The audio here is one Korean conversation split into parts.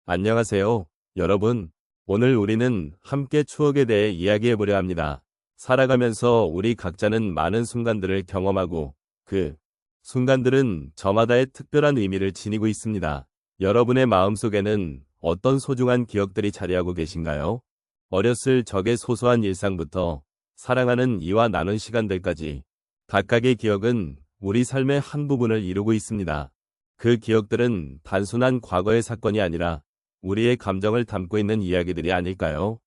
안녕하세요, 여러분. 오늘 우리는 함께 추억에 대해 이야기해 보려 합니다. 살아가면서 우리 각자는 많은 순간들을 경험하고 그 순간들은 저마다의 특별한 의미를 지니고 있습니다. 여러분의 마음속에는 어떤 소중한 기억들이 자리하고 계신가요? 어렸을 적의 소소한 일상부터 사랑하는 이와 나눈 시간들까지 각각의 기억은 우리 삶의 한 부분을 이루고 있습니다. 그 기억들은 단순한 과거의 사건이 아니라 우리의 감정을 담고 있는 이야기들이 아닐까요?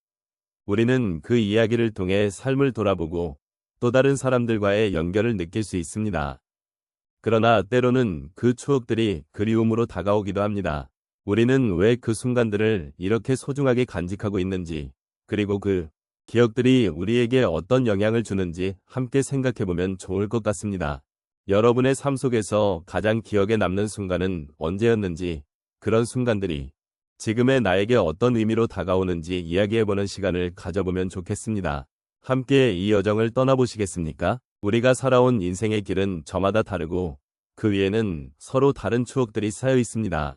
우리는 그 이야기를 통해 삶을 돌아보고 또 다른 사람들과의 연결을 느낄 수 있습니다. 그러나 때로는 그 추억들이 그리움으로 다가오기도 합니다. 우리는 왜 그 순간들을 이렇게 소중하게 간직하고 있는지, 그리고 그 기억들이 우리에게 어떤 영향을 주는지 함께 생각해보면 좋을 것 같습니다. 여러분의 삶 속에서 가장 기억에 남는 순간은 언제였는지, 그런 순간들이 지금의 나에게 어떤 의미로 다가오는지 이야기해보는 시간을 가져보면 좋겠습니다. 함께 이 여정을 떠나보시겠습니까? 우리가 살아온 인생의 길은 저마다 다르고 그 위에는 서로 다른 추억들이 쌓여 있습니다.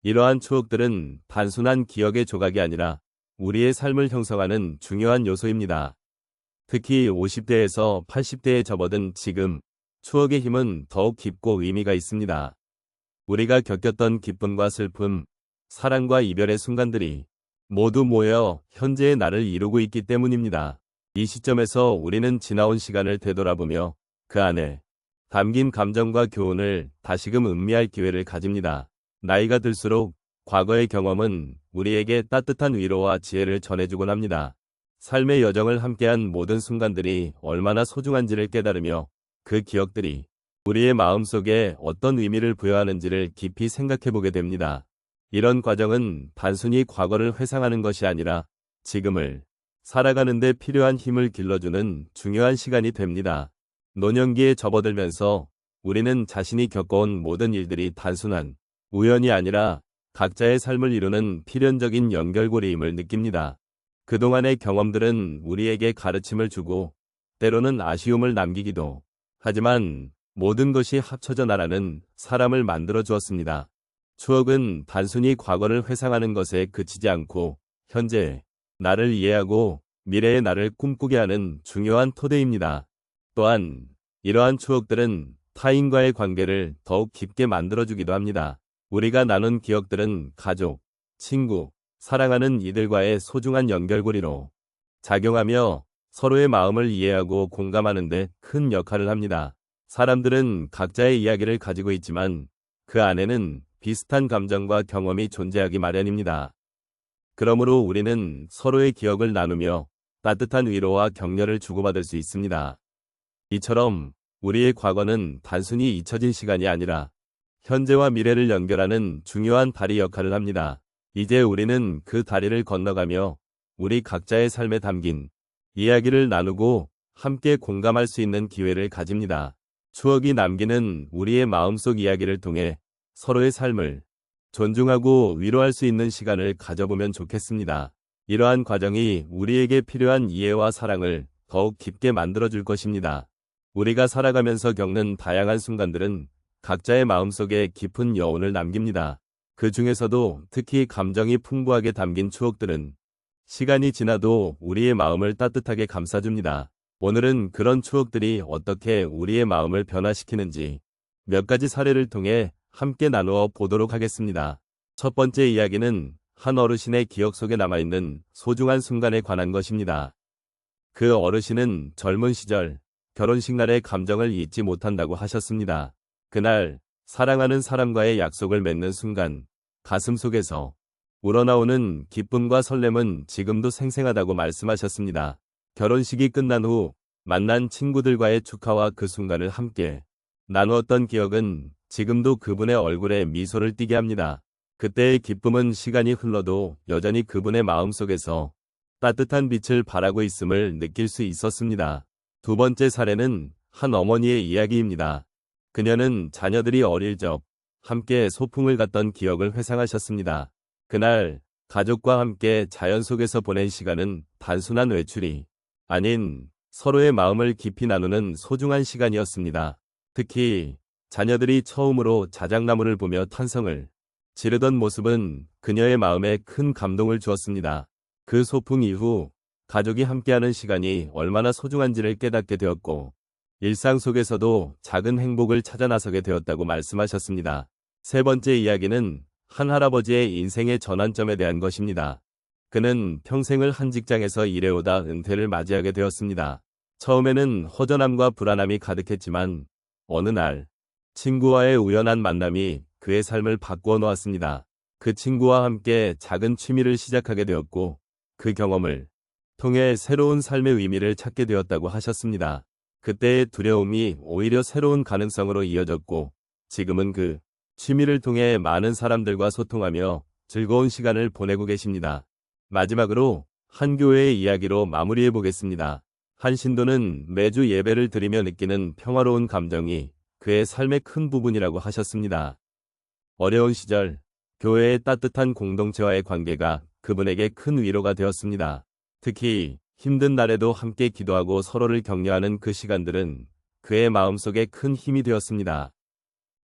이러한 추억들은 단순한 기억의 조각이 아니라 우리의 삶을 형성하는 중요한 요소입니다. 특히 50대에서 80대에 접어든 지금, 추억의 힘은 더욱 깊고 의미가 있습니다. 우리가 겪었던 기쁨과 슬픔, 사랑과 이별의 순간들이 모두 모여 현재의 나를 이루고 있기 때문입니다. 이 시점에서 우리는 지나온 시간을 되돌아보며 그 안에 담긴 감정과 교훈을 다시금 음미할 기회를 가집니다. 나이가 들수록 과거의 경험은 우리에게 따뜻한 위로와 지혜를 전해주곤 합니다. 삶의 여정을 함께한 모든 순간들이 얼마나 소중한지를 깨달으며 그 기억들이 우리의 마음속에 어떤 의미를 부여하는지를 깊이 생각해보게 됩니다. 이런 과정은 단순히 과거를 회상하는 것이 아니라 지금을 살아가는 데 필요한 힘을 길러주는 중요한 시간이 됩니다. 노년기에 접어들면서 우리는 자신이 겪어온 모든 일들이 단순한 우연이 아니라 각자의 삶을 이루는 필연적인 연결고리임을 느낍니다. 그동안의 경험들은 우리에게 가르침을 주고 때로는 아쉬움을 남기기도 하지만 모든 것이 합쳐져 나라는 사람을 만들어 주었습니다. 추억은 단순히 과거를 회상하는 것에 그치지 않고 현재의 나를 이해하고 미래의 나를 꿈꾸게 하는 중요한 토대입니다. 또한 이러한 추억들은 타인과의 관계를 더욱 깊게 만들어주기도 합니다. 우리가 나눈 기억들은 가족, 친구, 사랑하는 이들과의 소중한 연결고리로 작용하며 서로의 마음을 이해하고 공감하는 데 큰 역할을 합니다. 사람들은 각자의 이야기를 가지고 있지만 그 안에는 비슷한 감정과 경험이 존재하기 마련입니다. 그러므로 우리는 서로의 기억을 나누며 따뜻한 위로와 격려를 주고받을 수 있습니다. 이처럼 우리의 과거는 단순히 잊혀진 시간이 아니라 현재와 미래를 연결하는 중요한 다리 역할을 합니다. 이제 우리는 그 다리를 건너가며 우리 각자의 삶에 담긴 이야기를 나누고 함께 공감할 수 있는 기회를 가집니다. 추억이 남기는 우리의 마음속 이야기를 통해 서로의 삶을 존중하고 위로할 수 있는 시간을 가져보면 좋겠습니다. 이러한 과정이 우리에게 필요한 이해와 사랑을 더욱 깊게 만들어줄 것입니다. 우리가 살아가면서 겪는 다양한 순간들은 각자의 마음속에 깊은 여운을 남깁니다. 그 중에서도 특히 감정이 풍부하게 담긴 추억들은 시간이 지나도 우리의 마음을 따뜻하게 감싸줍니다. 오늘은 그런 추억들이 어떻게 우리의 마음을 변화시키는지 몇 가지 사례를 통해 함께 나누어 보도록 하겠습니다. 첫 번째 이야기는 한 어르신의 기억 속에 남아있는 소중한 순간에 관한 것입니다. 그 어르신은 젊은 시절 결혼식 날의 감정을 잊지 못한다고 하셨습니다. 그날 사랑하는 사람과의 약속을 맺는 순간 가슴 속에서 우러나오는 기쁨과 설렘은 지금도 생생하다고 말씀하셨습니다. 결혼식이 끝난 후 만난 친구들과의 축하와 그 순간을 함께 나누었던 기억은 지금도 그분의 얼굴에 미소를 띠게 합니다. 그때의 기쁨은 시간이 흘러도 여전히 그분의 마음속에서 따뜻한 빛을 발하고 있음을 느낄 수 있었습니다. 두 번째 사례는 한 어머니의 이야기입니다. 그녀는 자녀들이 어릴 적 함께 소풍을 갔던 기억을 회상하셨습니다. 그날 가족과 함께 자연 속에서 보낸 시간은 단순한 외출이 아닌 서로의 마음을 깊이 나누는 소중한 시간이었습니다. 특히 자녀들이 처음으로 자작나무를 보며 탄성을 지르던 모습은 그녀의 마음에 큰 감동을 주었습니다. 그 소풍 이후 가족이 함께하는 시간이 얼마나 소중한지를 깨닫게 되었고 일상 속에서도 작은 행복을 찾아 나서게 되었다고 말씀하셨습니다. 세 번째 이야기는 한 할아버지의 인생의 전환점에 대한 것입니다. 그는 평생을 한 직장에서 일해오다 은퇴를 맞이하게 되었습니다. 처음에는 허전함과 불안함이 가득했지만 어느 날 친구와의 우연한 만남이 그의 삶을 바꾸어 놓았습니다. 그 친구와 함께 작은 취미를 시작하게 되었고 그 경험을 통해 새로운 삶의 의미를 찾게 되었다고 하셨습니다. 그때의 두려움이 오히려 새로운 가능성으로 이어졌고 지금은 그 취미를 통해 많은 사람들과 소통하며 즐거운 시간을 보내고 계십니다. 마지막으로 한 교회의 이야기로 마무리해 보겠습니다. 한 신도는 매주 예배를 드리며 느끼는 평화로운 감정이 그의 삶의 큰 부분이라고 하셨습니다. 어려운 시절 교회의 따뜻한 공동체와의 관계가 그분에게 큰 위로가 되었습니다. 특히 힘든 날에도 함께 기도하고 서로를 격려하는 그 시간들은 그의 마음속에 큰 힘이 되었습니다.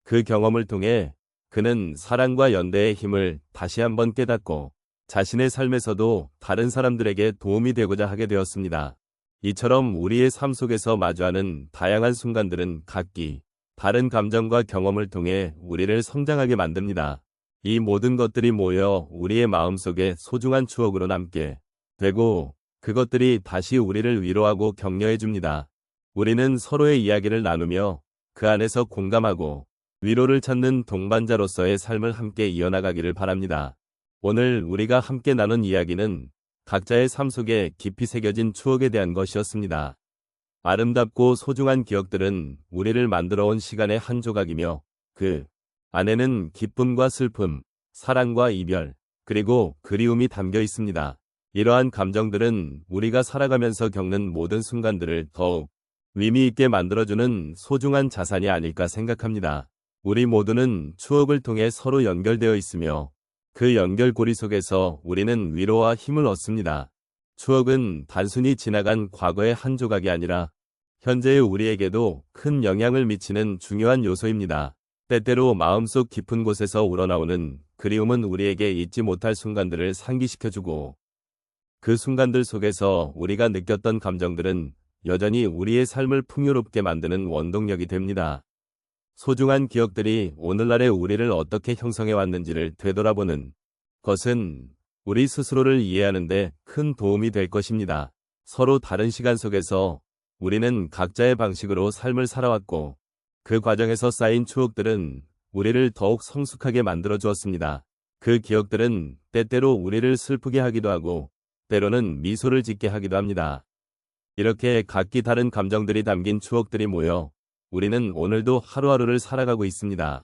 그 경험을 통해 그는 사랑과 연대의 힘을 다시 한번 깨닫고 자신의 삶에서도 다른 사람들에게 도움이 되고자 하게 되었습니다. 이처럼 우리의 삶 속에서 마주하는 다양한 순간들은 각기 다른 감정과 경험을 통해 우리를 성장하게 만듭니다. 이 모든 것들이 모여 우리의 마음속에 소중한 추억으로 남게 되고 그것들이 다시 우리를 위로하고 격려해 줍니다. 우리는 서로의 이야기를 나누며 그 안에서 공감하고 위로를 찾는 동반자로서의 삶을 함께 이어나가기를 바랍니다. 오늘 우리가 함께 나눈 이야기는 각자의 삶 속에 깊이 새겨진 추억에 대한 것이었습니다. 아름답고 소중한 기억들은 우리를 만들어 온 시간의 한 조각이며 그 안에는 기쁨과 슬픔, 사랑과 이별, 그리고 그리움이 담겨 있습니다. 이러한 감정들은 우리가 살아가면서 겪는 모든 순간들을 더욱 의미 있게 만들어주는 소중한 자산이 아닐까 생각합니다. 우리 모두는 추억을 통해 서로 연결되어 있으며 그 연결고리 속에서 우리는 위로와 힘을 얻습니다. 추억은 단순히 지나간 과거의 한 조각이 아니라 현재의 우리에게도 큰 영향을 미치는 중요한 요소입니다. 때때로 마음속 깊은 곳에서 우러나오는 그리움은 우리에게 잊지 못할 순간들을 상기시켜주고 그 순간들 속에서 우리가 느꼈던 감정들은 여전히 우리의 삶을 풍요롭게 만드는 원동력이 됩니다. 소중한 기억들이 오늘날의 우리를 어떻게 형성해 왔는지를 되돌아보는 것은 우리 스스로를 이해하는 데 큰 도움이 될 것입니다. 서로 다른 시간 속에서 우리는 각자의 방식으로 삶을 살아왔고 그 과정에서 쌓인 추억들은 우리를 더욱 성숙하게 만들어 주었습니다. 그 기억들은 때때로 우리를 슬프게 하기도 하고 때로는 미소를 짓게 하기도 합니다. 이렇게 각기 다른 감정들이 담긴 추억들이 모여 우리는 오늘도 하루하루를 살아가고 있습니다.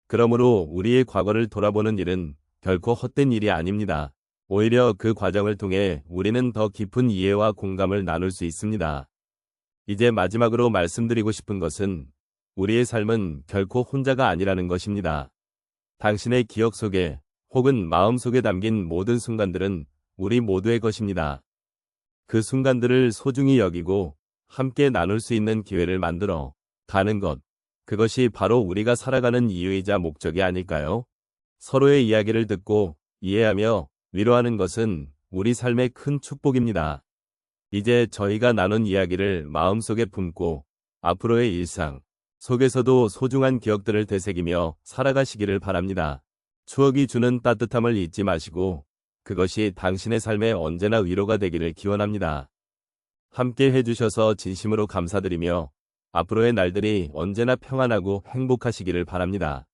그러므로 우리의 과거를 돌아보는 일은 결코 헛된 일이 아닙니다. 오히려 그 과정을 통해 우리는 더 깊은 이해와 공감을 나눌 수 있습니다. 이제 마지막으로 말씀드리고 싶은 것은 우리의 삶은 결코 혼자가 아니라는 것입니다. 당신의 기억 속에 혹은 마음 속에 담긴 모든 순간들은 우리 모두의 것입니다. 그 순간들을 소중히 여기고 함께 나눌 수 있는 기회를 만들어 가는 것, 그것이 바로 우리가 살아가는 이유이자 목적이 아닐까요? 서로의 이야기를 듣고 이해하며 위로하는 것은 우리 삶의 큰 축복입니다. 이제 저희가 나눈 이야기를 마음속에 품고 앞으로의 일상 속에서도 소중한 기억들을 되새기며 살아가시기를 바랍니다. 추억이 주는 따뜻함을 잊지 마시고 그것이 당신의 삶에 언제나 위로가 되기를 기원합니다. 함께 해주셔서 진심으로 감사드리며 앞으로의 날들이 언제나 평안하고 행복하시기를 바랍니다.